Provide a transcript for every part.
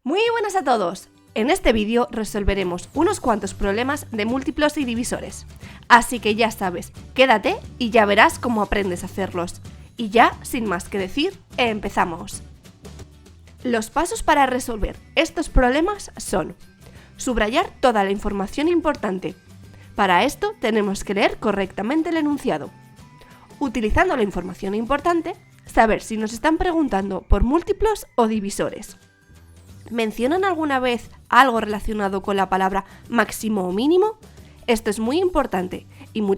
Muy buenas a todos. En este vídeo resolveremos unos cuantos problemas de múltiplos y divisores. Así que ya sabes, quédate y ya verás cómo aprendes a hacerlos. Y ya, sin más que decir, empezamos. Los pasos para resolver estos problemas son: subrayar toda la información importante. Para esto tenemos que leer correctamente el enunciado. Utilizando la información importante, saber si nos están preguntando por múltiplos o divisores. ¿Mencionan alguna vez algo relacionado con la palabra máximo o mínimo? Esto es muy importante,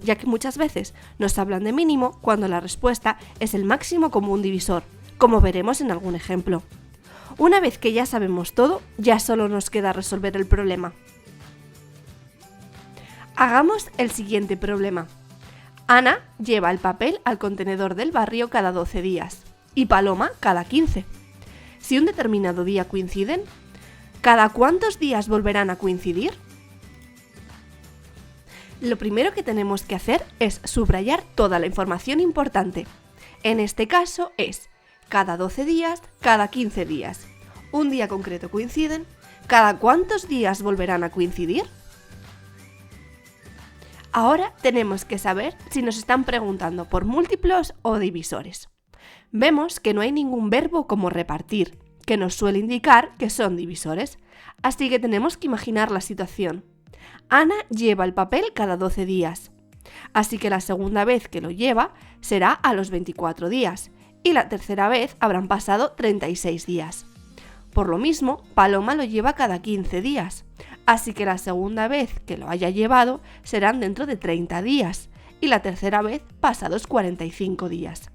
ya que muchas veces nos hablan de mínimo cuando la respuesta es el máximo común divisor, como veremos en algún ejemplo. Una vez que ya sabemos todo, ya solo nos queda resolver el problema. Hagamos el siguiente problema. Ana lleva el papel al contenedor del barrio cada 12 días y Paloma cada 15. Si un determinado día coinciden, ¿cada cuántos días volverán a coincidir? Lo primero que tenemos que hacer es subrayar toda la información importante. En este caso es cada 12 días, cada 15 días. ¿Un día concreto coinciden? ¿Cada cuántos días volverán a coincidir? Ahora tenemos que saber si nos están preguntando por múltiplos o divisores. Vemos que no hay ningún verbo como repartir, que nos suele indicar que son divisores, así que tenemos que imaginar la situación. Ana lleva el papel cada 12 días, así que la segunda vez que lo lleva será a los 24 días y la tercera vez habrán pasado 36 días. Por lo mismo, Paloma lo lleva cada 15 días, así que la segunda vez que lo haya llevado serán dentro de 30 días y la tercera vez pasados 45 días.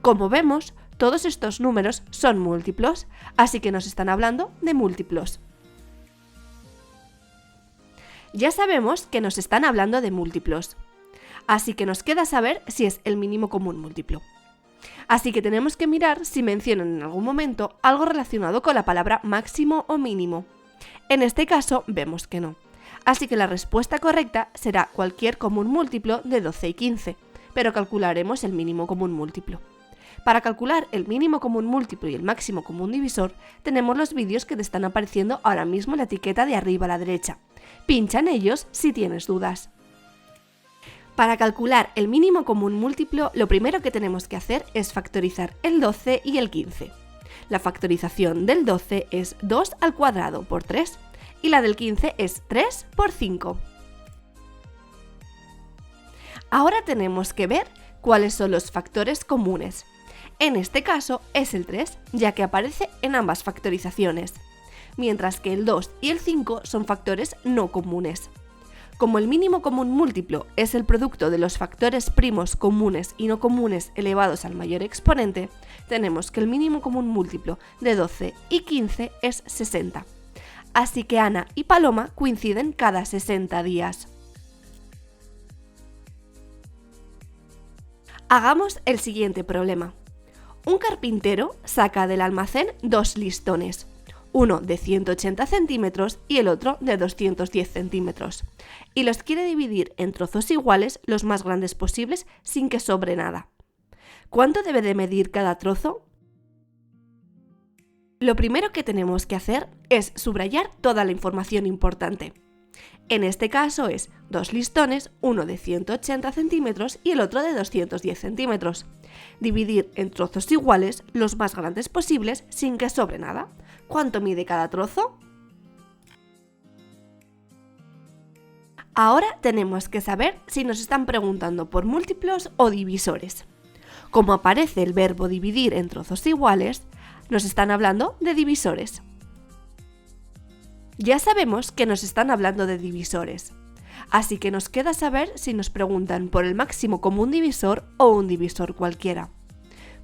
Como vemos, todos estos números son múltiplos, así que nos están hablando de múltiplos. Ya sabemos que nos están hablando de múltiplos, así que nos queda saber si es el mínimo común múltiplo. Así que tenemos que mirar si mencionan en algún momento algo relacionado con la palabra máximo o mínimo. En este caso vemos que no, así que la respuesta correcta será cualquier común múltiplo de 12 y 15, pero calcularemos el mínimo común múltiplo. Para calcular el mínimo común múltiplo y el máximo común divisor, tenemos los vídeos que te están apareciendo ahora mismo en la etiqueta de arriba a la derecha. Pincha en ellos si tienes dudas. Para calcular el mínimo común múltiplo, lo primero que tenemos que hacer es factorizar el 12 y el 15. La factorización del 12 es 2 al cuadrado por 3 y la del 15 es 3 por 5. Ahora tenemos que ver cuáles son los factores comunes. En este caso es el 3, ya que aparece en ambas factorizaciones, mientras que el 2 y el 5 son factores no comunes. Como el mínimo común múltiplo es el producto de los factores primos comunes y no comunes elevados al mayor exponente, tenemos que el mínimo común múltiplo de 12 y 15 es 60. Así que Ana y Paloma coinciden cada 60 días. Hagamos el siguiente problema. Un carpintero saca del almacén dos listones, uno de 180 centímetros y el otro de 210 centímetros, y los quiere dividir en trozos iguales los más grandes posibles sin que sobre nada. ¿Cuánto debe de medir cada trozo? Lo primero que tenemos que hacer es subrayar toda la información importante. En este caso es dos listones, uno de 180 centímetros y el otro de 210 centímetros. Dividir en trozos iguales los más grandes posibles sin que sobre nada. ¿Cuánto mide cada trozo? Ahora tenemos que saber si nos están preguntando por múltiplos o divisores. Como aparece el verbo dividir en trozos iguales, nos están hablando de divisores. Ya sabemos que nos están hablando de divisores, así que nos queda saber si nos preguntan por el máximo común divisor o un divisor cualquiera.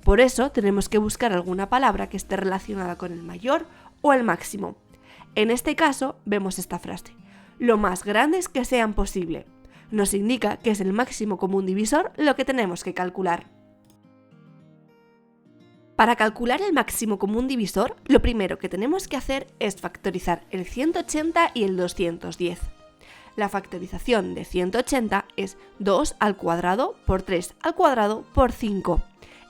Por eso tenemos que buscar alguna palabra que esté relacionada con el mayor o el máximo. En este caso vemos esta frase: lo más grandes que sean posible. Nos indica que es el máximo común divisor lo que tenemos que calcular. Para calcular el máximo común divisor, lo primero que tenemos que hacer es factorizar el 180 y el 210. La factorización de 180 es 2 al cuadrado por 3 al cuadrado por 5.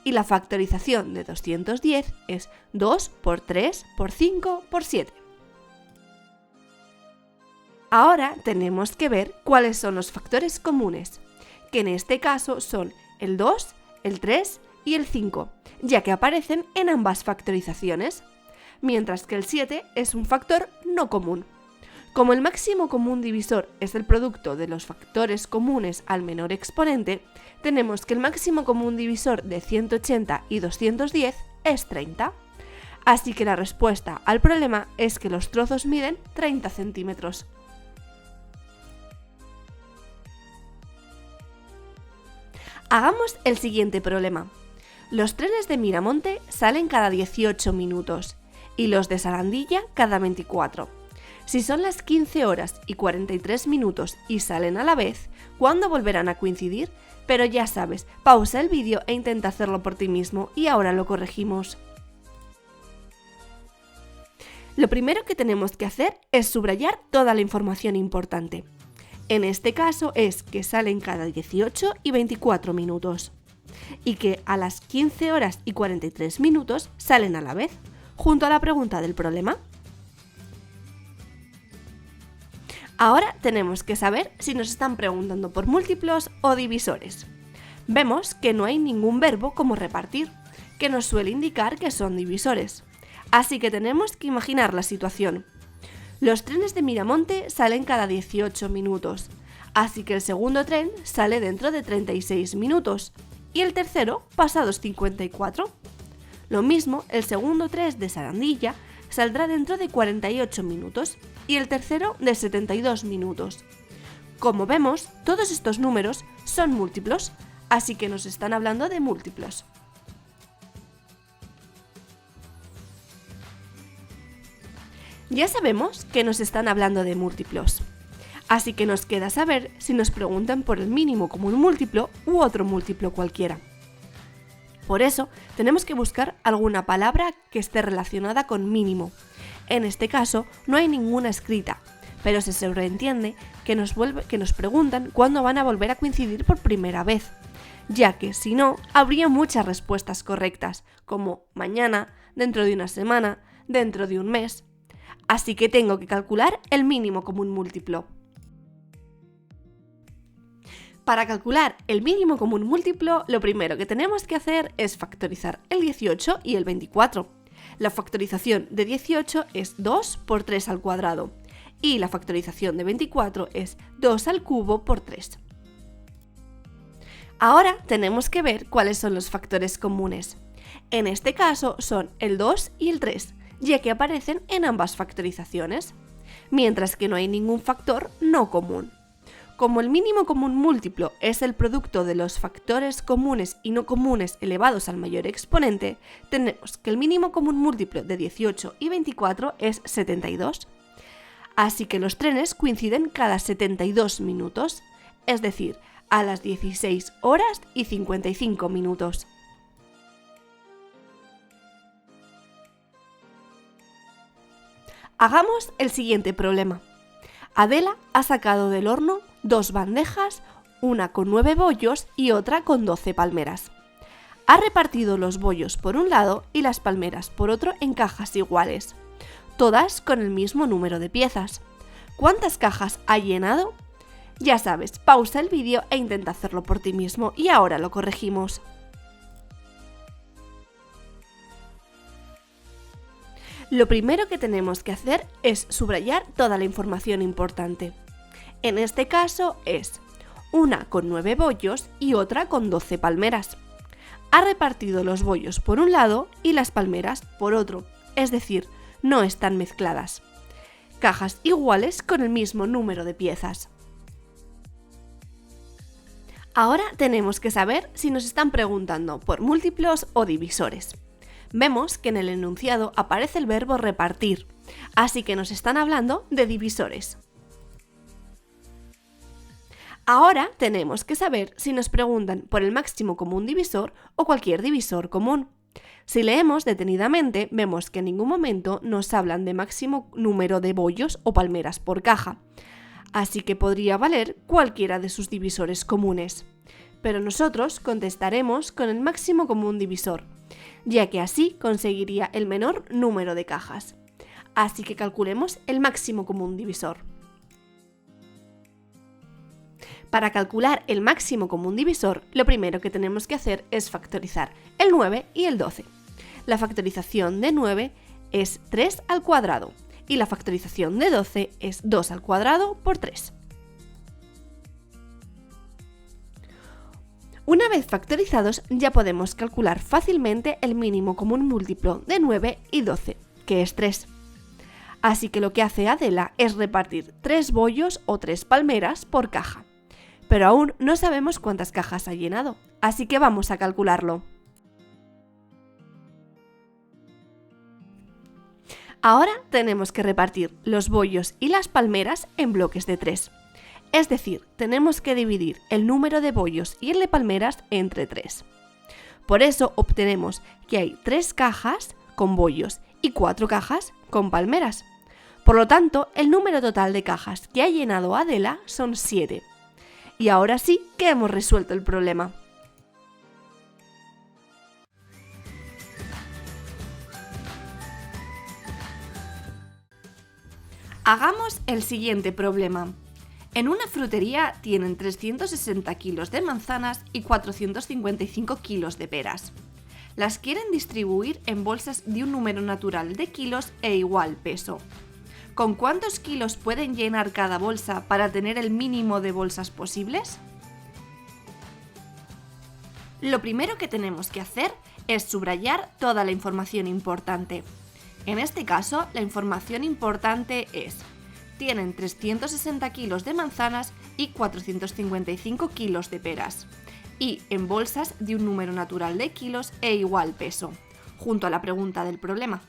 Y la factorización de 210 es 2 por 3 por 5 por 7. Ahora tenemos que ver cuáles son los factores comunes, que en este caso son el 2, el 3 y el 5, ya que aparecen en ambas factorizaciones, mientras que el 7 es un factor no común. Como el máximo común divisor es el producto de los factores comunes al menor exponente, tenemos que el máximo común divisor de 180 y 210 es 30. Así que la respuesta al problema es que los trozos miden 30 centímetros. Hagamos el siguiente problema. Los trenes de Miramonte salen cada 18 minutos y los de Sarandilla cada 24. Si son las 15 horas y 43 minutos y salen a la vez, ¿cuándo volverán a coincidir? Pero ya sabes, pausa el vídeo e intenta hacerlo por ti mismo y ahora lo corregimos. Lo primero que tenemos que hacer es subrayar toda la información importante. En este caso es que salen cada 18 y 24 minutos y que a las 15 horas y 43 minutos salen a la vez, junto a la pregunta del problema. Ahora tenemos que saber si nos están preguntando por múltiplos o divisores. Vemos que no hay ningún verbo como repartir, que nos suele indicar que son divisores. Así que tenemos que imaginar la situación. Los trenes de Miramonte salen cada 18 minutos, así que el segundo tren sale dentro de 36 minutos y el tercero pasados 54. Lo mismo, el segundo tren de Sarandilla saldrá dentro de 48 minutos y el tercero de 72 minutos. Como vemos, todos estos números son múltiplos, así que nos están hablando de múltiplos. Ya sabemos que nos están hablando de múltiplos, así que nos queda saber si nos preguntan por el mínimo común múltiplo u otro múltiplo cualquiera. Por eso, tenemos que buscar alguna palabra que esté relacionada con mínimo. En este caso, no hay ninguna escrita, pero se sobreentiende que nos preguntan cuándo van a volver a coincidir por primera vez, ya que si no, habría muchas respuestas correctas, como mañana, dentro de una semana, dentro de un mes. Así que tengo que calcular el mínimo común múltiplo. Para calcular el mínimo común múltiplo, lo primero que tenemos que hacer es factorizar el 18 y el 24. La factorización de 18 es 2 por 3 al cuadrado y la factorización de 24 es 2 al cubo por 3. Ahora tenemos que ver cuáles son los factores comunes. En este caso son el 2 y el 3, ya que aparecen en ambas factorizaciones, mientras que no hay ningún factor no común. Como el mínimo común múltiplo es el producto de los factores comunes y no comunes elevados al mayor exponente, tenemos que el mínimo común múltiplo de 18 y 24 es 72. Así que los trenes coinciden cada 72 minutos, es decir, a las 16 horas y 55 minutos. Hagamos el siguiente problema. Adela ha sacado del horno 2 bandejas, una con 9 bollos y otra con 12 palmeras. Ha repartido los bollos por un lado y las palmeras por otro en cajas iguales, todas con el mismo número de piezas. ¿Cuántas cajas ha llenado? Ya sabes, pausa el vídeo e intenta hacerlo por ti mismo y ahora lo corregimos. Lo primero que tenemos que hacer es subrayar toda la información importante. En este caso es una con 9 bollos y otra con 12 palmeras. Ha repartido los bollos por un lado y las palmeras por otro, es decir, no están mezcladas. Cajas iguales con el mismo número de piezas. Ahora tenemos que saber si nos están preguntando por múltiplos o divisores. Vemos que en el enunciado aparece el verbo repartir, así que nos están hablando de divisores. Ahora tenemos que saber si nos preguntan por el máximo común divisor o cualquier divisor común. Si leemos detenidamente, vemos que en ningún momento nos hablan de máximo número de bollos o palmeras por caja, así que podría valer cualquiera de sus divisores comunes. Pero nosotros contestaremos con el máximo común divisor, ya que así conseguiría el menor número de cajas. Así que calculemos el máximo común divisor. Para calcular el máximo común divisor, lo primero que tenemos que hacer es factorizar el 9 y el 12. La factorización de 9 es 3 al cuadrado y la factorización de 12 es 2 al cuadrado por 3. Una vez factorizados, ya podemos calcular fácilmente el mínimo común múltiplo de 9 y 12, que es 3. Así que lo que hace Adela es repartir 3 bollos o 3 palmeras por caja. Pero aún no sabemos cuántas cajas ha llenado, así que vamos a calcularlo. Ahora tenemos que repartir los bollos y las palmeras en bloques de 3. Es decir, tenemos que dividir el número de bollos y el de palmeras entre 3. Por eso obtenemos que hay 3 cajas con bollos y 4 cajas con palmeras. Por lo tanto, el número total de cajas que ha llenado Adela son 7. Y ahora sí que hemos resuelto el problema. Hagamos el siguiente problema. En una frutería tienen 360 kilos de manzanas y 455 kilos de peras. Las quieren distribuir en bolsas de un número natural de kilos e igual peso. ¿Con cuántos kilos pueden llenar cada bolsa para tener el mínimo de bolsas posibles? Lo primero que tenemos que hacer es subrayar toda la información importante. En este caso, la información importante es: tienen 360 kilos de manzanas y 455 kilos de peras, y en bolsas de un número natural de kilos e igual peso, junto a la pregunta del problema.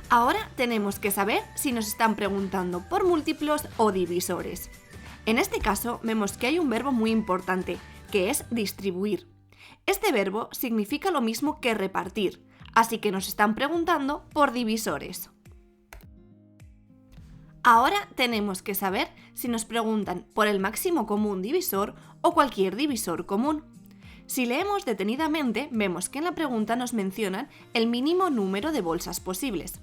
Ahora tenemos que saber si nos están preguntando por múltiplos o divisores. En este caso vemos que hay un verbo muy importante, que es distribuir. Este verbo significa lo mismo que repartir, así que nos están preguntando por divisores. Ahora tenemos que saber si nos preguntan por el máximo común divisor o cualquier divisor común. Si leemos detenidamente, vemos que en la pregunta nos mencionan el mínimo número de bolsas posibles.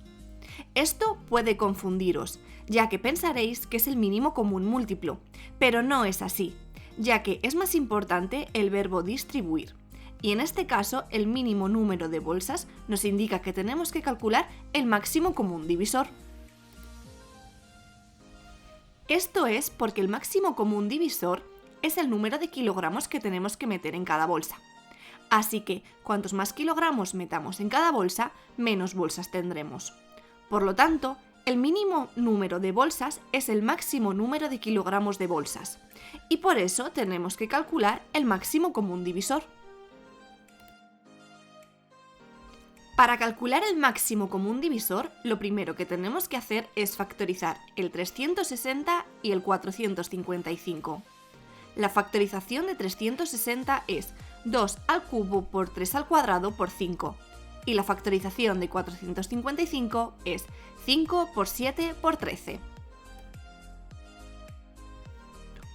Esto puede confundiros, ya que pensaréis que es el mínimo común múltiplo, pero no es así, ya que es más importante el verbo distribuir. Y en este caso, el mínimo número de bolsas nos indica que tenemos que calcular el máximo común divisor. Esto es porque el máximo común divisor es el número de kilogramos que tenemos que meter en cada bolsa. Así que, cuantos más kilogramos metamos en cada bolsa, menos bolsas tendremos. Por lo tanto, el mínimo número de bolsas es el máximo número de kilogramos de bolsas, y por eso tenemos que calcular el máximo común divisor. Para calcular el máximo común divisor, lo primero que tenemos que hacer es factorizar el 360 y el 455. La factorización de 360 es 2 al cubo por 3 al cuadrado por 5. Y la factorización de 455 es 5 por 7 por 13.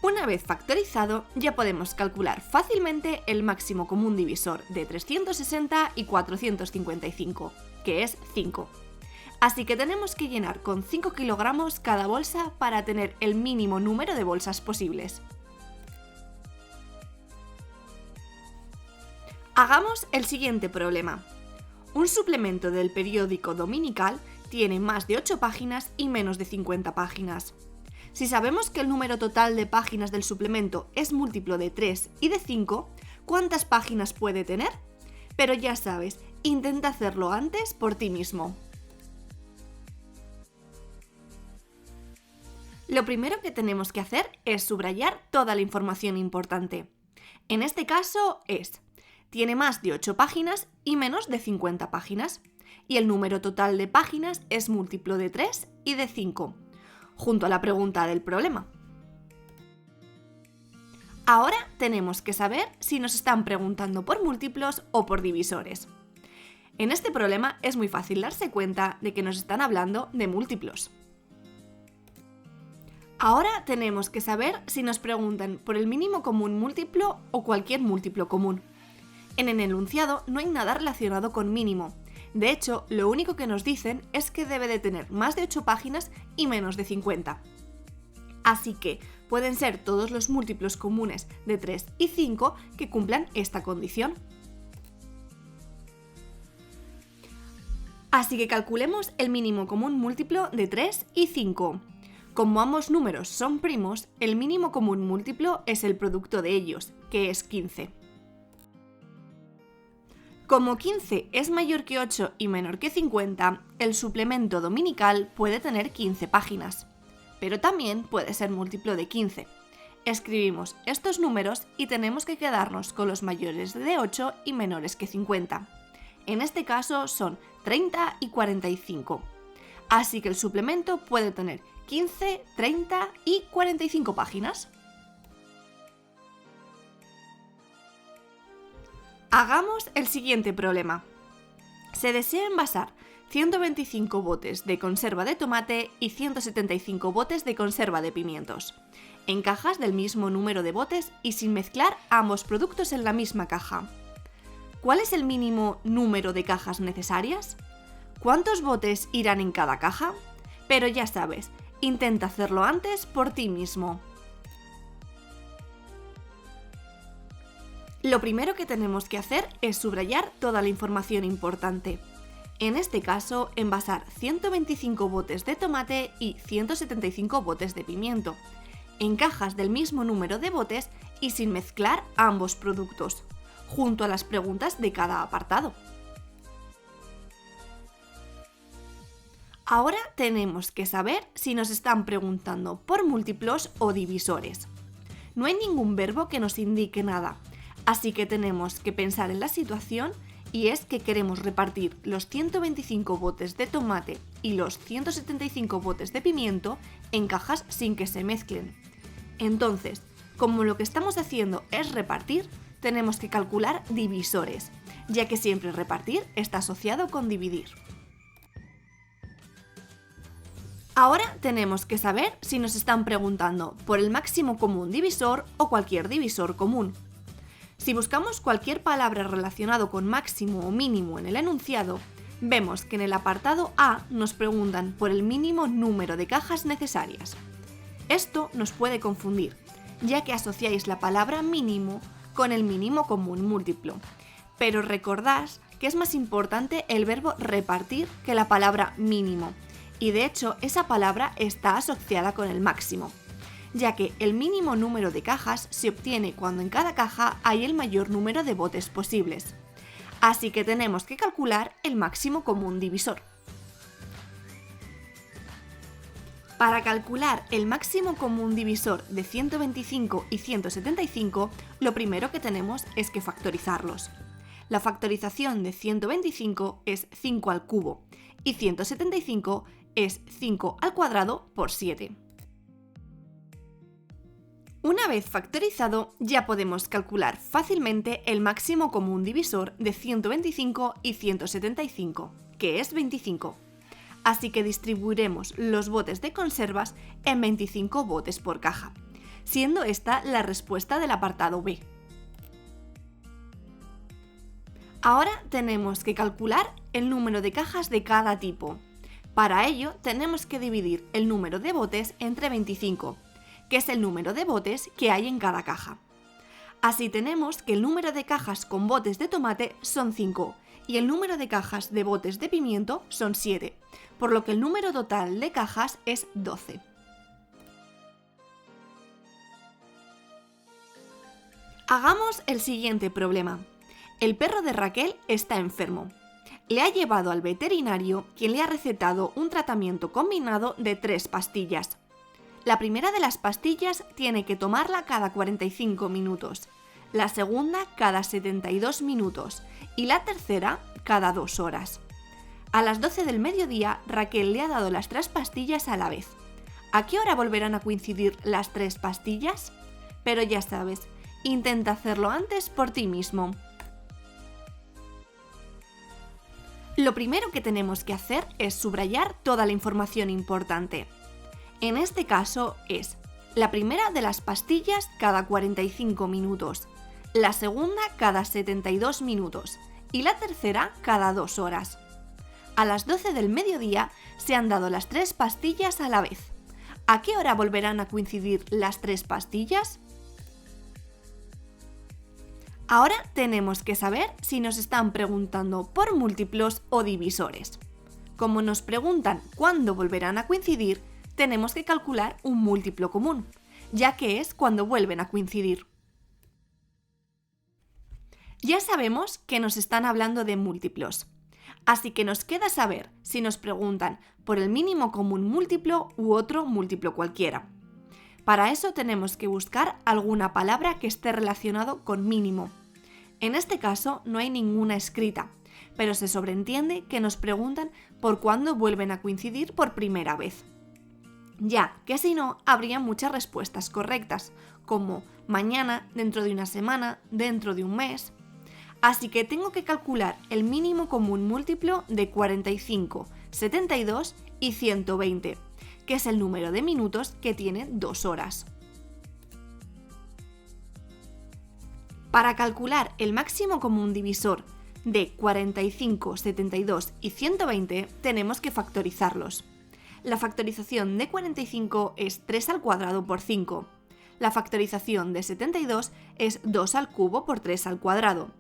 Una vez factorizado, ya podemos calcular fácilmente el máximo común divisor de 360 y 455, que es 5. Así que tenemos que llenar con 5 kilogramos cada bolsa para tener el mínimo número de bolsas posibles. Hagamos el siguiente problema. Un suplemento del periódico dominical tiene más de 8 páginas y menos de 50 páginas. Si sabemos que el número total de páginas del suplemento es múltiplo de 3 y de 5, ¿cuántas páginas puede tener? Pero ya sabes, intenta hacerlo antes por ti mismo. Lo primero que tenemos que hacer es subrayar toda la información importante. En este caso tiene más de 8 páginas y menos de 50 páginas, y el número total de páginas es múltiplo de 3 y de 5, junto a la pregunta del problema. Ahora tenemos que saber si nos están preguntando por múltiplos o por divisores. En este problema es muy fácil darse cuenta de que nos están hablando de múltiplos. Ahora tenemos que saber si nos preguntan por el mínimo común múltiplo o cualquier múltiplo común. En el enunciado no hay nada relacionado con mínimo. De hecho, lo único que nos dicen es que debe de tener más de 8 páginas y menos de 50. Así que pueden ser todos los múltiplos comunes de 3 y 5 que cumplan esta condición. Así que calculemos el mínimo común múltiplo de 3 y 5. Como ambos números son primos, el mínimo común múltiplo es el producto de ellos, que es 15. Como 15 es mayor que 8 y menor que 50, el suplemento dominical puede tener 15 páginas, pero también puede ser múltiplo de 15. Escribimos estos números y tenemos que quedarnos con los mayores de 8 y menores que 50. En este caso son 30 y 45. Así que el suplemento puede tener 15, 30 y 45 páginas. Hagamos el siguiente problema. Se desea envasar 125 botes de conserva de tomate y 175 botes de conserva de pimientos en cajas del mismo número de botes y sin mezclar ambos productos en la misma caja. ¿Cuál es el mínimo número de cajas necesarias? ¿Cuántos botes irán en cada caja? Pero ya sabes, intenta hacerlo antes por ti mismo. Lo primero que tenemos que hacer es subrayar toda la información importante. En este caso, envasar 125 botes de tomate y 175 botes de pimiento, en cajas del mismo número de botes y sin mezclar ambos productos, junto a las preguntas de cada apartado. Ahora tenemos que saber si nos están preguntando por múltiplos o divisores. No hay ningún verbo que nos indique nada, así que tenemos que pensar en la situación y es que queremos repartir los 125 botes de tomate y los 175 botes de pimiento en cajas sin que se mezclen. Entonces, como lo que estamos haciendo es repartir, tenemos que calcular divisores, ya que siempre repartir está asociado con dividir. Ahora tenemos que saber si nos están preguntando por el máximo común divisor o cualquier divisor común. Si buscamos cualquier palabra relacionado con máximo o mínimo en el enunciado, vemos que en el apartado A nos preguntan por el mínimo número de cajas necesarias. Esto nos puede confundir, ya que asociáis la palabra mínimo con el mínimo común múltiplo, pero recordad que es más importante el verbo repartir que la palabra mínimo, y de hecho esa palabra está asociada con el máximo, ya que el mínimo número de cajas se obtiene cuando en cada caja hay el mayor número de botes posibles. Así que tenemos que calcular el máximo común divisor. Para calcular el máximo común divisor de 125 y 175, lo primero que tenemos es que factorizarlos. La factorización de 125 es 5 al cubo y 175 es 5 al cuadrado por 7. Una vez factorizado, ya podemos calcular fácilmente el máximo común divisor de 125 y 175, que es 25. Así que distribuiremos los botes de conservas en 25 botes por caja, siendo esta la respuesta del apartado B. Ahora tenemos que calcular el número de cajas de cada tipo. Para ello tenemos que dividir el número de botes entre 25, que es el número de botes que hay en cada caja. Así tenemos que el número de cajas con botes de tomate son 5 y el número de cajas de botes de pimiento son 7, por lo que el número total de cajas es 12. Hagamos el siguiente problema. El perro de Raquel está enfermo. Le ha llevado al veterinario, quien le ha recetado un tratamiento combinado de 3 pastillas. La primera de las pastillas tiene que tomarla cada 45 minutos, la segunda cada 72 minutos y la tercera cada 2 horas. A las 12 del mediodía, Raquel le ha dado las 3 pastillas a la vez. ¿A qué hora volverán a coincidir las 3 pastillas? Pero ya sabes, intenta hacerlo antes por ti mismo. Lo primero que tenemos que hacer es subrayar toda la información importante. En este caso es la primera de las pastillas cada 45 minutos, la segunda cada 72 minutos y la tercera cada 2 horas. A las 12 del mediodía se han dado las 3 pastillas a la vez. ¿A qué hora volverán a coincidir las 3 pastillas? Ahora tenemos que saber si nos están preguntando por múltiplos o divisores. Como nos preguntan cuándo volverán a coincidir, tenemos que calcular un múltiplo común, ya que es cuando vuelven a coincidir. Ya sabemos que nos están hablando de múltiplos, así que nos queda saber si nos preguntan por el mínimo común múltiplo u otro múltiplo cualquiera. Para eso tenemos que buscar alguna palabra que esté relacionado con mínimo. En este caso no hay ninguna escrita, pero se sobreentiende que nos preguntan por cuándo vuelven a coincidir por primera vez. Ya que si no, habría muchas respuestas correctas, como mañana, dentro de una semana, dentro de un mes. Así que tengo que calcular el mínimo común múltiplo de 45, 72 y 120, que es el número de minutos que tiene 2 horas. Para calcular el máximo común divisor de 45, 72 y 120 tenemos que factorizarlos. La factorización de 45 es 3 al cuadrado por 5. La factorización de 72 es 2 al cubo por 3 al cuadrado.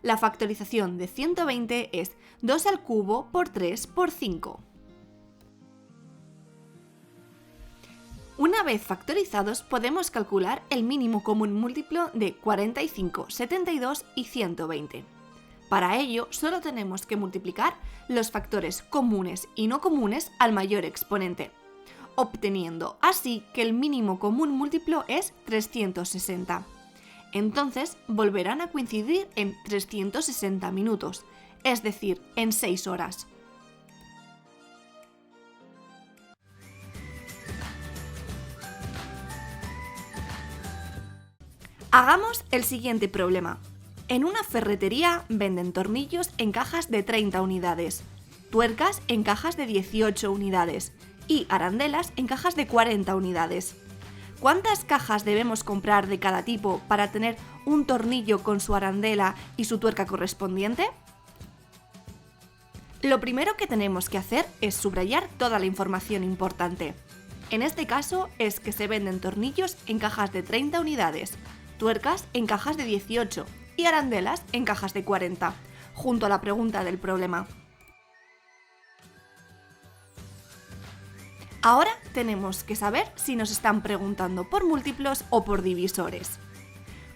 La factorización de 120 es 2 al cubo por 3 por 5. Una vez factorizados podemos calcular el mínimo común múltiplo de 45, 72 y 120. Para ello solo tenemos que multiplicar los factores comunes y no comunes al mayor exponente, obteniendo así que el mínimo común múltiplo es 360. Entonces volverán a coincidir en 360 minutos, es decir, en 6 horas. Hagamos el siguiente problema. En una ferretería venden tornillos en cajas de 30 unidades, tuercas en cajas de 18 unidades y arandelas en cajas de 40 unidades. ¿Cuántas cajas debemos comprar de cada tipo para tener un tornillo con su arandela y su tuerca correspondiente? Lo primero que tenemos que hacer es subrayar toda la información importante. En este caso es que se venden tornillos en cajas de 30 unidades, tuercas en cajas de 18 y arandelas en cajas de 40, junto a la pregunta del problema. Ahora tenemos que saber si nos están preguntando por múltiplos o por divisores.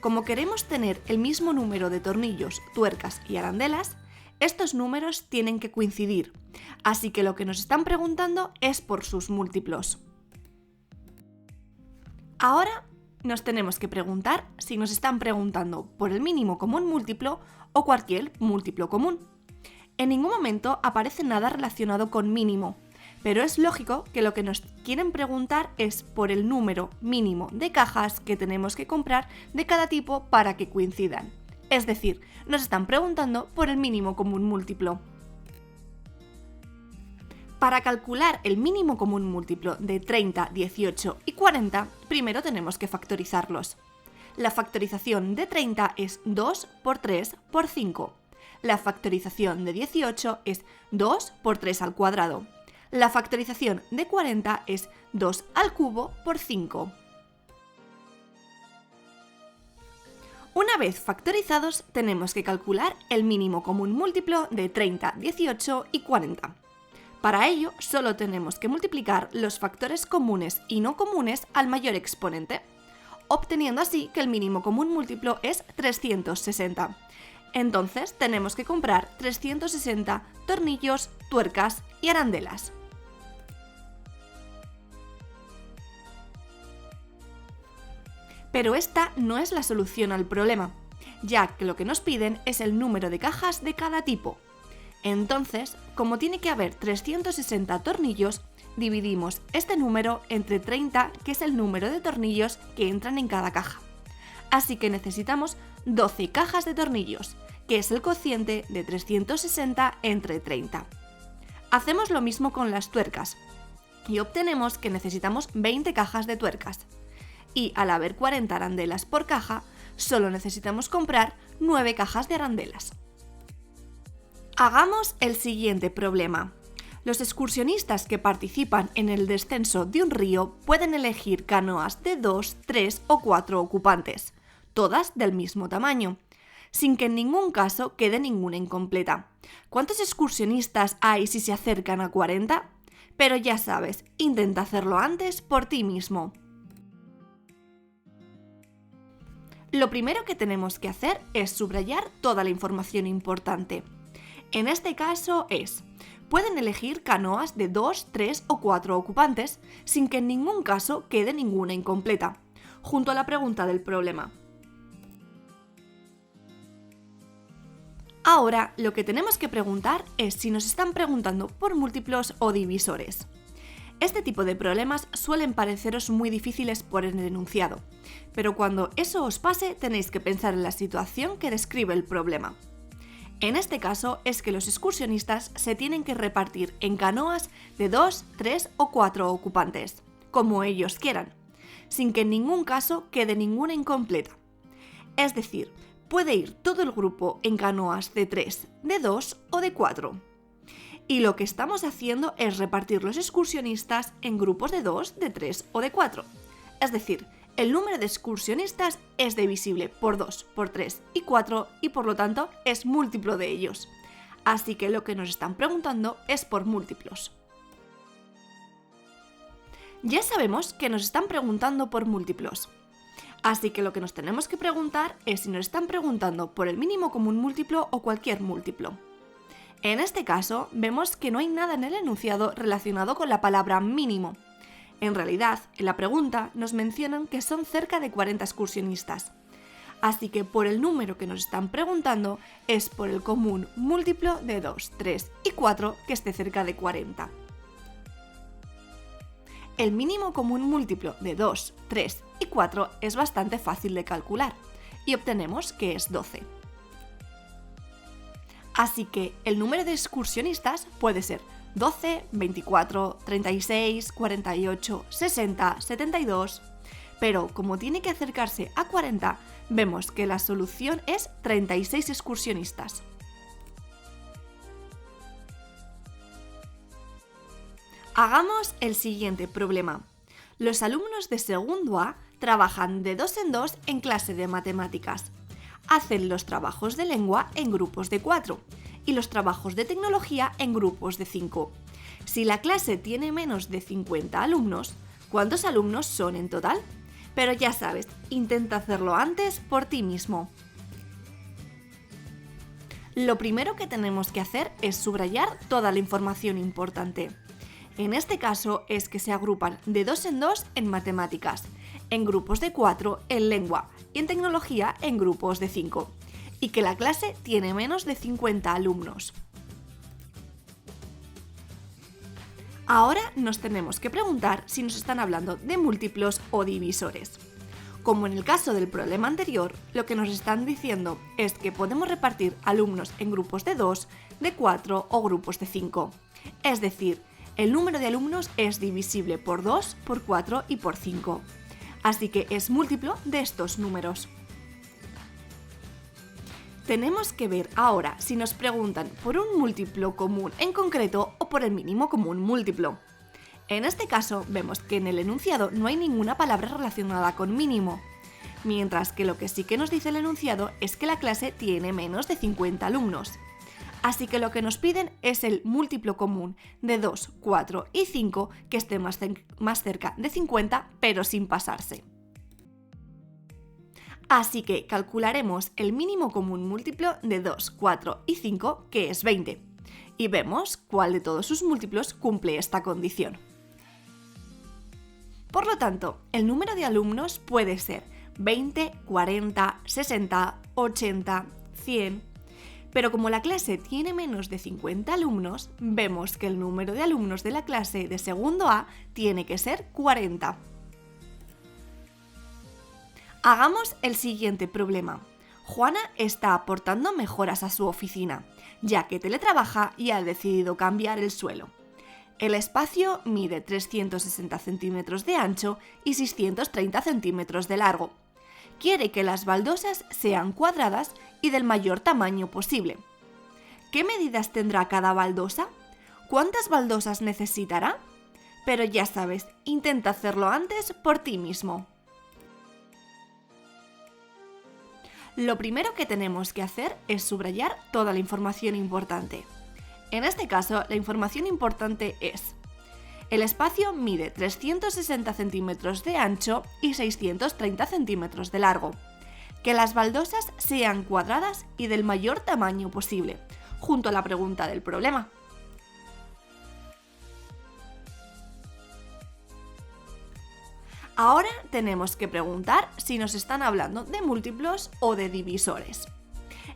Como queremos tener el mismo número de tornillos, tuercas y arandelas, estos números tienen que coincidir, así que lo que nos están preguntando es por sus múltiplos. Ahora nos tenemos que preguntar si nos están preguntando por el mínimo común múltiplo o cualquier múltiplo común. En ningún momento aparece nada relacionado con mínimo, pero es lógico que lo que nos quieren preguntar es por el número mínimo de cajas que tenemos que comprar de cada tipo para que coincidan. Es decir, nos están preguntando por el mínimo común múltiplo. Para calcular el mínimo común múltiplo de 30, 18 y 40, primero tenemos que factorizarlos. La factorización de 30 es 2 por 3 por 5. La factorización de 18 es 2 por 3 al cuadrado. La factorización de 40 es 2 al cubo por 5. Una vez factorizados, tenemos que calcular el mínimo común múltiplo de 30, 18 y 40. Para ello, solo tenemos que multiplicar los factores comunes y no comunes al mayor exponente, obteniendo así que el mínimo común múltiplo es 360. Entonces, tenemos que comprar 360 tornillos, tuercas y arandelas. Pero esta no es la solución al problema, ya que lo que nos piden es el número de cajas de cada tipo. Entonces, como tiene que haber 360 tornillos, dividimos este número entre 30, que es el número de tornillos que entran en cada caja. Así que necesitamos 12 cajas de tornillos, que es el cociente de 360 entre 30. Hacemos lo mismo con las tuercas y obtenemos que necesitamos 20 cajas de tuercas. Y al haber 40 arandelas por caja, solo necesitamos comprar 9 cajas de arandelas. Hagamos el siguiente problema. Los excursionistas que participan en el descenso de un río pueden elegir canoas de 2, 3 o 4 ocupantes, todas del mismo tamaño, sin que en ningún caso quede ninguna incompleta. ¿Cuántos excursionistas hay si se acercan a 40? Pero ya sabes, intenta hacerlo antes por ti mismo. Lo primero que tenemos que hacer es subrayar toda la información importante. En este caso pueden elegir canoas de 2, 3 o 4 ocupantes, sin que en ningún caso quede ninguna incompleta, junto a la pregunta del problema. Ahora, lo que tenemos que preguntar es si nos están preguntando por múltiplos o divisores. Este tipo de problemas suelen pareceros muy difíciles por el enunciado, pero cuando eso os pase tenéis que pensar en la situación que describe el problema. En este caso es que los excursionistas se tienen que repartir en canoas de 2, 3 o 4 ocupantes, como ellos quieran, sin que en ningún caso quede ninguna incompleta. Es decir, puede ir todo el grupo en canoas de 3, de 2 o de 4. Y lo que estamos haciendo es repartir los excursionistas en grupos de 2, de 3 o de 4. Es decir, el número de excursionistas es divisible por 2, por 3 y 4 y por lo tanto es múltiplo de ellos. Así que lo que nos están preguntando es por múltiplos. Ya sabemos que nos están preguntando por múltiplos. Así que lo que nos tenemos que preguntar es si nos están preguntando por el mínimo común múltiplo o cualquier múltiplo. En este caso, vemos que no hay nada en el enunciado relacionado con la palabra mínimo. En realidad, en la pregunta nos mencionan que son cerca de 40 excursionistas. Así que por el número que nos están preguntando es por el común múltiplo de 2, 3 y 4 que esté cerca de 40. El mínimo común múltiplo de 2, 3 y 4 es bastante fácil de calcular y obtenemos que es 12. Así que el número de excursionistas puede ser 12, 24, 36, 48, 60, 72, pero como tiene que acercarse a 40, vemos que la solución es 36 excursionistas. Hagamos el siguiente problema. Los alumnos de segundo A trabajan de 2 en 2 en clase de matemáticas. Hacen los trabajos de lengua en grupos de 4 y los trabajos de tecnología en grupos de 5. Si la clase tiene menos de 50 alumnos, ¿cuántos alumnos son en total? Pero ya sabes, intenta hacerlo antes por ti mismo. Lo primero que tenemos que hacer es subrayar toda la información importante. En este caso es que se agrupan de 2 en 2 en matemáticas, en grupos de 4 en lengua y en tecnología en grupos de 5, y que la clase tiene menos de 50 alumnos. Ahora nos tenemos que preguntar si nos están hablando de múltiplos o divisores. Como en el caso del problema anterior, lo que nos están diciendo es que podemos repartir alumnos en grupos de 2, de 4 o grupos de 5. Es decir, el número de alumnos es divisible por 2, por 4 y por 5. Así que es múltiplo de estos números. Tenemos que ver ahora si nos preguntan por un múltiplo común en concreto o por el mínimo común múltiplo. En este caso vemos que en el enunciado no hay ninguna palabra relacionada con mínimo, mientras que lo que sí que nos dice el enunciado es que la clase tiene menos de 50 alumnos. Así que lo que nos piden es el múltiplo común de 2, 4 y 5 que esté más cerca de 50 pero sin pasarse. Así que calcularemos el mínimo común múltiplo de 2, 4 y 5 que es 20 y vemos cuál de todos sus múltiplos cumple esta condición. Por lo tanto, el número de alumnos puede ser 20, 40, 60, 80, 100... Pero como la clase tiene menos de 50 alumnos, vemos que el número de alumnos de la clase de segundo A tiene que ser 40. Hagamos el siguiente problema. Juana está aportando mejoras a su oficina, ya que teletrabaja y ha decidido cambiar el suelo. El espacio mide 360 centímetros de ancho y 630 centímetros de largo. Quiere que las baldosas sean cuadradas y del mayor tamaño posible. ¿Qué medidas tendrá cada baldosa? ¿Cuántas baldosas necesitará? Pero ya sabes, intenta hacerlo antes por ti mismo. Lo primero que tenemos que hacer es subrayar toda la información importante. En este caso, la información importante es: el espacio mide 360 centímetros de ancho y 630 centímetros de largo. Que las baldosas sean cuadradas y del mayor tamaño posible, junto a la pregunta del problema. Ahora tenemos que preguntar si nos están hablando de múltiplos o de divisores.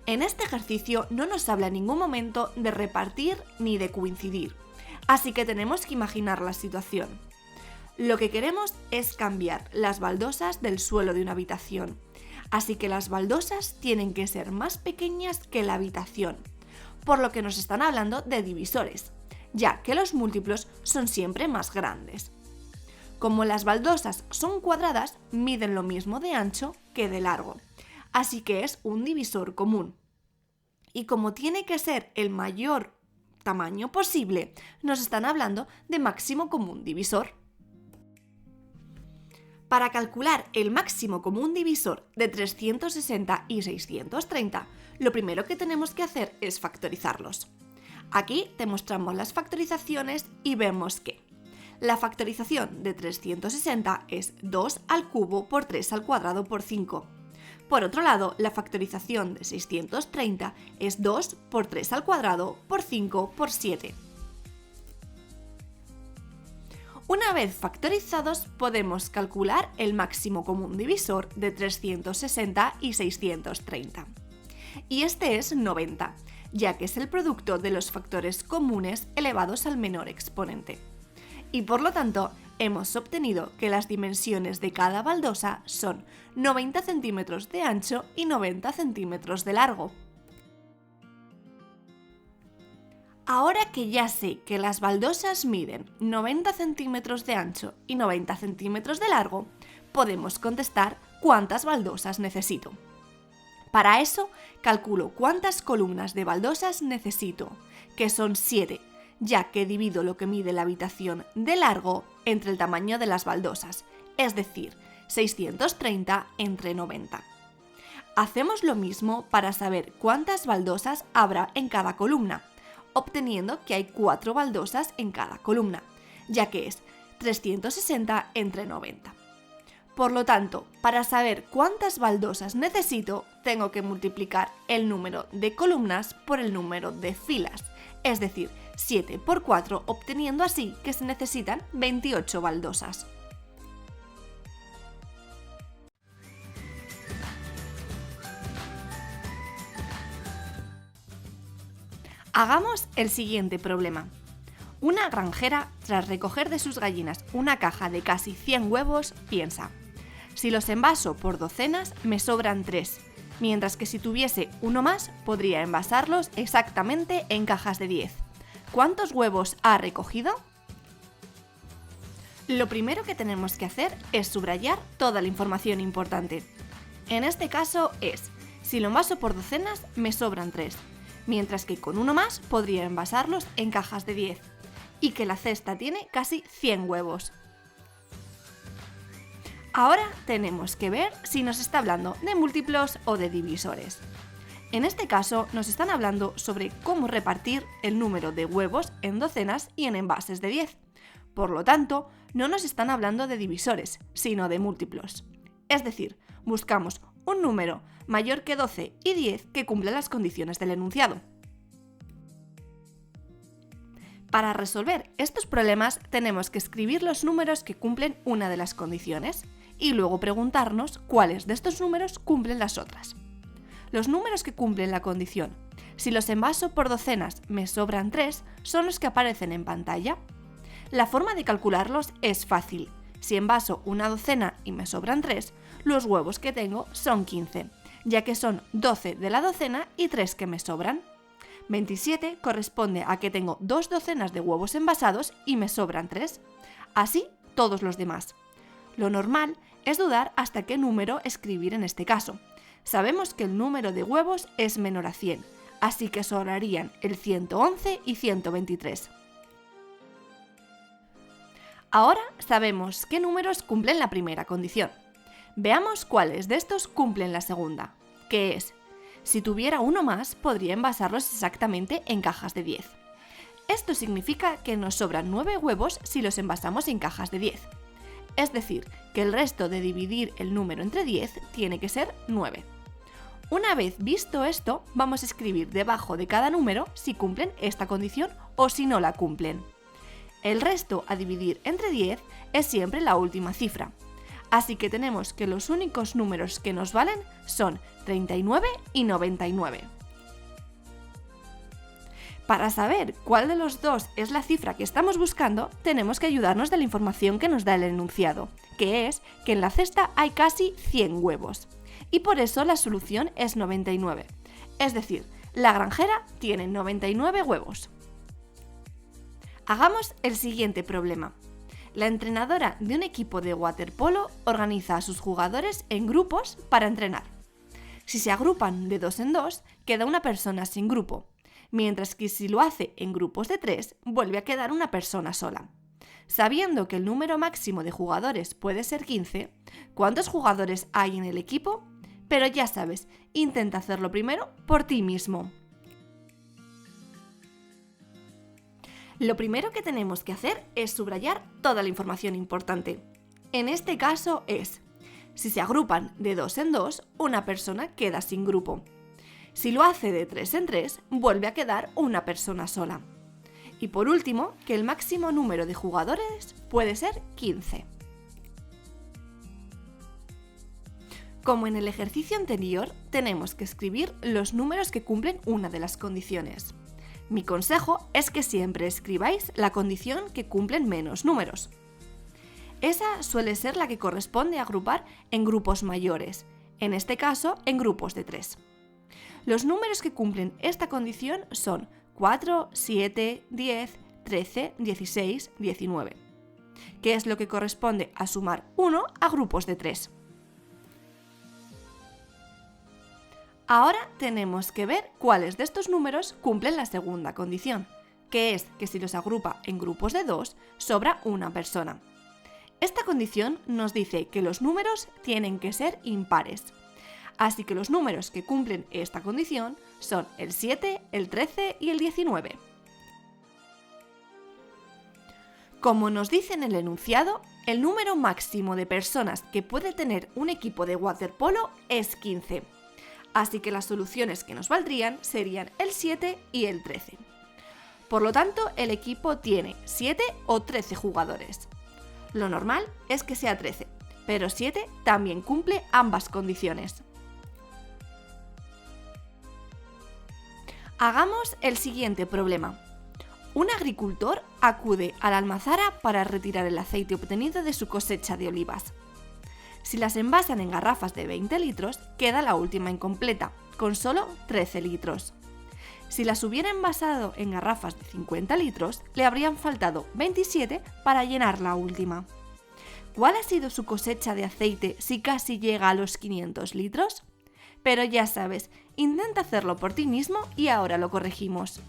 En este ejercicio no nos habla en ningún momento de repartir ni de coincidir, así que tenemos que imaginar la situación. Lo que queremos es cambiar las baldosas del suelo de una habitación, así que las baldosas tienen que ser más pequeñas que la habitación, por lo que nos están hablando de divisores, ya que los múltiplos son siempre más grandes. Como las baldosas son cuadradas, miden lo mismo de ancho que de largo, así que es un divisor común. Y como tiene que ser el mayor tamaño posible, nos están hablando de máximo común divisor. Para calcular el máximo común divisor de 360 y 630, lo primero que tenemos que hacer es factorizarlos. Aquí te mostramos las factorizaciones y vemos que la factorización de 360 es 2 al cubo por 3 al cuadrado por 5. Por otro lado, la factorización de 630 es 2 por 3 al cuadrado por 5 por 7. Una vez factorizados, podemos calcular el máximo común divisor de 360 y 630. Y este es 90, ya que es el producto de los factores comunes elevados al menor exponente. Y por lo tanto, hemos obtenido que las dimensiones de cada baldosa son 90 centímetros de ancho y 90 centímetros de largo. Ahora que ya sé que las baldosas miden 90 centímetros de ancho y 90 centímetros de largo, podemos contestar cuántas baldosas necesito. Para eso, calculo cuántas columnas de baldosas necesito, que son 7, ya que divido lo que mide la habitación de largo entre el tamaño de las baldosas, es decir, 630 entre 90. Hacemos lo mismo para saber cuántas baldosas habrá en cada columna, obteniendo que hay 4 baldosas en cada columna, ya que es 360 entre 90. Por lo tanto, para saber cuántas baldosas necesito, tengo que multiplicar el número de columnas por el número de filas, es decir, 7 por 4, obteniendo así que se necesitan 28 baldosas. Hagamos el siguiente problema. Una granjera, tras recoger de sus gallinas una caja de casi 100 huevos, piensa: si los envaso por docenas, me sobran 3, mientras que si tuviese uno más, podría envasarlos exactamente en cajas de 10. ¿Cuántos huevos ha recogido? Lo primero que tenemos que hacer es subrayar toda la información importante. En este caso es: si lo envaso por docenas, me sobran 3, mientras que con uno más podría envasarlos en cajas de 10, y que la cesta tiene casi 100 huevos. Ahora tenemos que ver si nos está hablando de múltiplos o de divisores. En este caso nos están hablando sobre cómo repartir el número de huevos en docenas y en envases de 10. Por lo tanto, no nos están hablando de divisores, sino de múltiplos. Es decir, buscamos un número mayor que 12 y 10 que cumpla las condiciones del enunciado. Para resolver estos problemas tenemos que escribir los números que cumplen una de las condiciones y luego preguntarnos cuáles de estos números cumplen las otras. Los números que cumplen la condición, si los envaso por docenas me sobran 3, son los que aparecen en pantalla. La forma de calcularlos es fácil. Si envaso una docena y me sobran 3, los huevos que tengo son 15, ya que son 12 de la docena y 3 que me sobran. 27 corresponde a que tengo 2 docenas de huevos envasados y me sobran 3. Así todos los demás. Lo normal es dudar hasta qué número escribir en este caso. Sabemos que el número de huevos es menor a 100, así que sobrarían el 111 y 123. Ahora sabemos qué números cumplen la primera condición. Veamos cuáles de estos cumplen la segunda, que es, si tuviera uno más, podría envasarlos exactamente en cajas de 10. Esto significa que nos sobran 9 huevos si los envasamos en cajas de 10. Es decir, que el resto de dividir el número entre 10 tiene que ser 9. Una vez visto esto, vamos a escribir debajo de cada número si cumplen esta condición o si no la cumplen. El resto a dividir entre 10 es siempre la última cifra. Así que tenemos que los únicos números que nos valen son 39 y 99. Para saber cuál de los dos es la cifra que estamos buscando, tenemos que ayudarnos de la información que nos da el enunciado, que es que en la cesta hay casi 100 huevos. Y por eso la solución es 99. Es decir, la granjera tiene 99 huevos. Hagamos el siguiente problema. La entrenadora de un equipo de waterpolo organiza a sus jugadores en grupos para entrenar. Si se agrupan de 2 en 2, queda una persona sin grupo, mientras que si lo hace en grupos de 3, vuelve a quedar una persona sola. Sabiendo que el número máximo de jugadores puede ser 15, ¿cuántos jugadores hay en el equipo? Pero ya sabes, intenta hacerlo primero por ti mismo. Lo primero que tenemos que hacer es subrayar toda la información importante. En este caso es, si se agrupan de 2 en 2, una persona queda sin grupo. Si lo hace de 3 en 3, vuelve a quedar una persona sola. Y por último, que el máximo número de jugadores puede ser 15. Como en el ejercicio anterior, tenemos que escribir los números que cumplen una de las condiciones. Mi consejo es que siempre escribáis la condición que cumplen menos números. Esa suele ser la que corresponde a agrupar en grupos mayores, en este caso en grupos de 3. Los números que cumplen esta condición son 4, 7, 10, 13, 16, 19, que es lo que corresponde a sumar 1 a grupos de 3. Ahora tenemos que ver cuáles de estos números cumplen la segunda condición, que es que si los agrupa en grupos de 2, sobra una persona. Esta condición nos dice que los números tienen que ser impares. Así que los números que cumplen esta condición son el 7, el 13 y el 19. Como nos dice en el enunciado, el número máximo de personas que puede tener un equipo de waterpolo es 15. Así que las soluciones que nos valdrían serían el 7 y el 13. Por lo tanto, el equipo tiene 7 o 13 jugadores. Lo normal es que sea 13, pero 7 también cumple ambas condiciones. Hagamos el siguiente problema. Un agricultor acude a la almazara para retirar el aceite obtenido de su cosecha de olivas. Si las envasan en garrafas de 20 litros, queda la última incompleta, con solo 13 litros. Si las hubiera envasado en garrafas de 50 litros, le habrían faltado 27 para llenar la última. ¿Cuál ha sido su cosecha de aceite si casi llega a los 500 litros? Pero ya sabes, intenta hacerlo por ti mismo y ahora lo corregimos.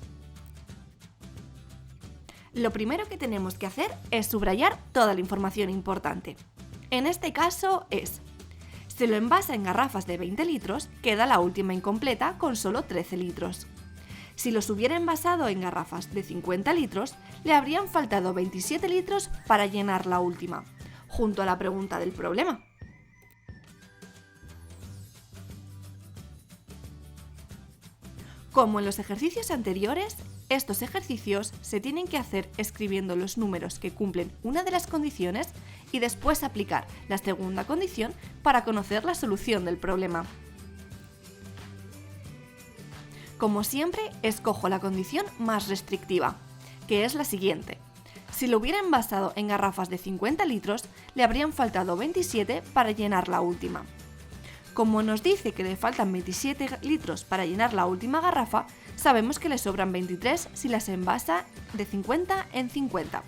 Lo primero que tenemos que hacer es subrayar toda la información importante. En este caso es, si lo envasa en garrafas de 20 litros, queda la última incompleta con solo 13 litros. Si los hubiera envasado en garrafas de 50 litros, le habrían faltado 27 litros para llenar la última, junto a la pregunta del problema. Como en los ejercicios anteriores, estos ejercicios se tienen que hacer escribiendo los números que cumplen una de las condiciones y después aplicar la segunda condición para conocer la solución del problema. Como siempre, escojo la condición más restrictiva, que es la siguiente. Si lo hubiera envasado en garrafas de 50 litros, le habrían faltado 27 para llenar la última. Como nos dice que le faltan 27 litros para llenar la última garrafa, sabemos que le sobran 23 si las envasa de 50 en 50.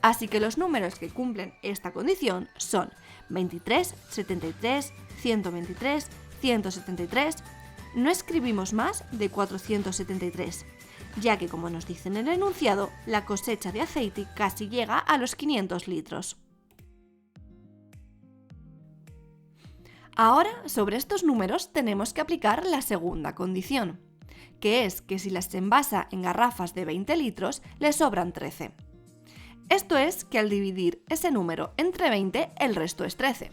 Así que los números que cumplen esta condición son 23, 73, 123, 173. No escribimos más de 473. ya que, como nos dice en el enunciado, la cosecha de aceite casi llega a los 500 litros. Ahora, sobre estos números tenemos que aplicar la segunda condición, que es que si las envasa en garrafas de 20 litros, le sobran 13. Esto es que al dividir ese número entre 20, el resto es 13.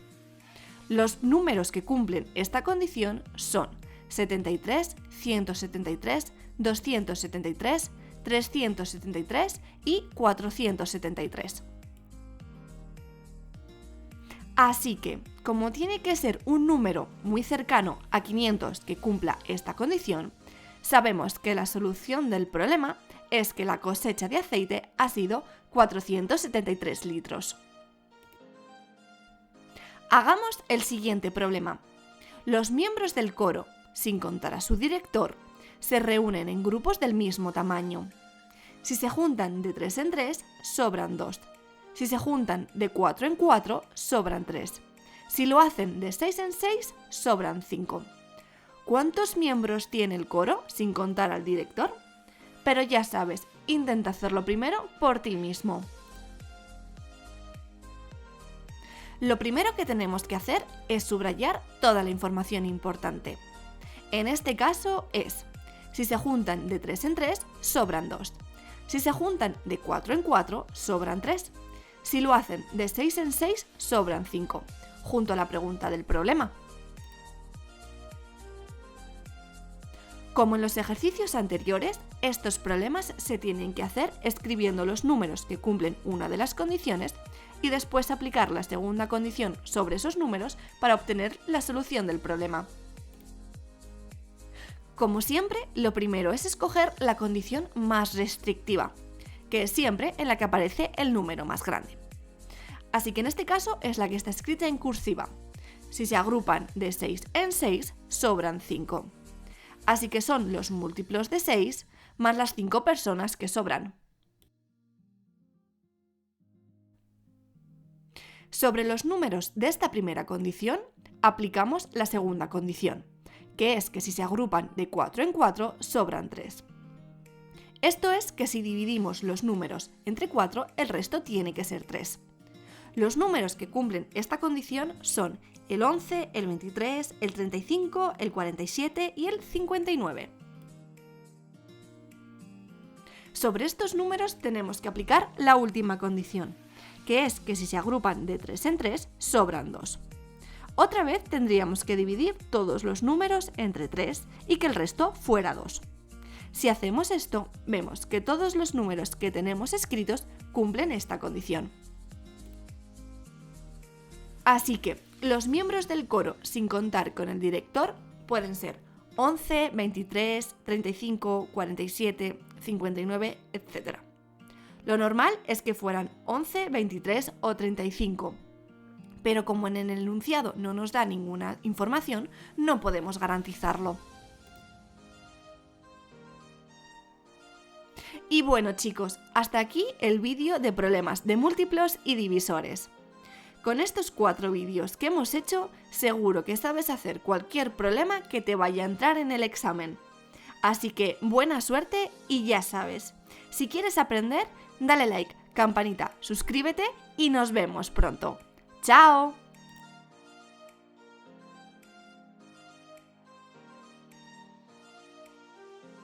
Los números que cumplen esta condición son 73, 173, 273, 373 y 473. Así que, como tiene que ser un número muy cercano a 500 que cumpla esta condición, sabemos que la solución del problema es que la cosecha de aceite ha sido 473 litros. Hagamos el siguiente problema. Los miembros del coro, sin contar a su director, se reúnen en grupos del mismo tamaño. Si se juntan de 3 en 3, sobran 2. Si se juntan de 4 en 4, sobran 3. Si lo hacen de 6 en 6, sobran 5. ¿Cuántos miembros tiene el coro sin contar al director? Pero ya sabes, intenta hacerlo primero por ti mismo. Lo primero que tenemos que hacer es subrayar toda la información importante. En este caso es, si se juntan de 3 en 3, sobran 2. Si se juntan de 4 en 4, sobran 3. Si lo hacen de 6 en 6, sobran 5, junto a la pregunta del problema. Como en los ejercicios anteriores, estos problemas se tienen que hacer escribiendo los números que cumplen una de las condiciones y después aplicar la segunda condición sobre esos números para obtener la solución del problema. Como siempre, lo primero es escoger la condición más restrictiva, que es siempre en la que aparece el número más grande. Así que en este caso es la que está escrita en cursiva. Si se agrupan de 6 en 6, sobran 5. Así que son los múltiplos de 6 más las 5 personas que sobran. Sobre los números de esta primera condición, aplicamos la segunda condición, que es que si se agrupan de 4 en 4, sobran 3. Esto es que si dividimos los números entre 4, el resto tiene que ser 3. Los números que cumplen esta condición son el 11, el 23, el 35, el 47 y el 59. Sobre estos números tenemos que aplicar la última condición, que es que si se agrupan de 3 en 3, sobran 2. Otra vez tendríamos que dividir todos los números entre 3 y que el resto fuera 2. Si hacemos esto, vemos que todos los números que tenemos escritos cumplen esta condición. Así que los miembros del coro, sin contar con el director, pueden ser 11, 23, 35, 47, 59, etc. Lo normal es que fueran 11, 23 o 35. Pero como en el enunciado no nos da ninguna información, no podemos garantizarlo. Y bueno chicos, hasta aquí el vídeo de problemas de múltiplos y divisores. Con estos 4 vídeos que hemos hecho, seguro que sabes hacer cualquier problema que te vaya a entrar en el examen. Así que buena suerte y ya sabes, si quieres aprender, dale like, campanita, suscríbete y nos vemos pronto. ¡Chao!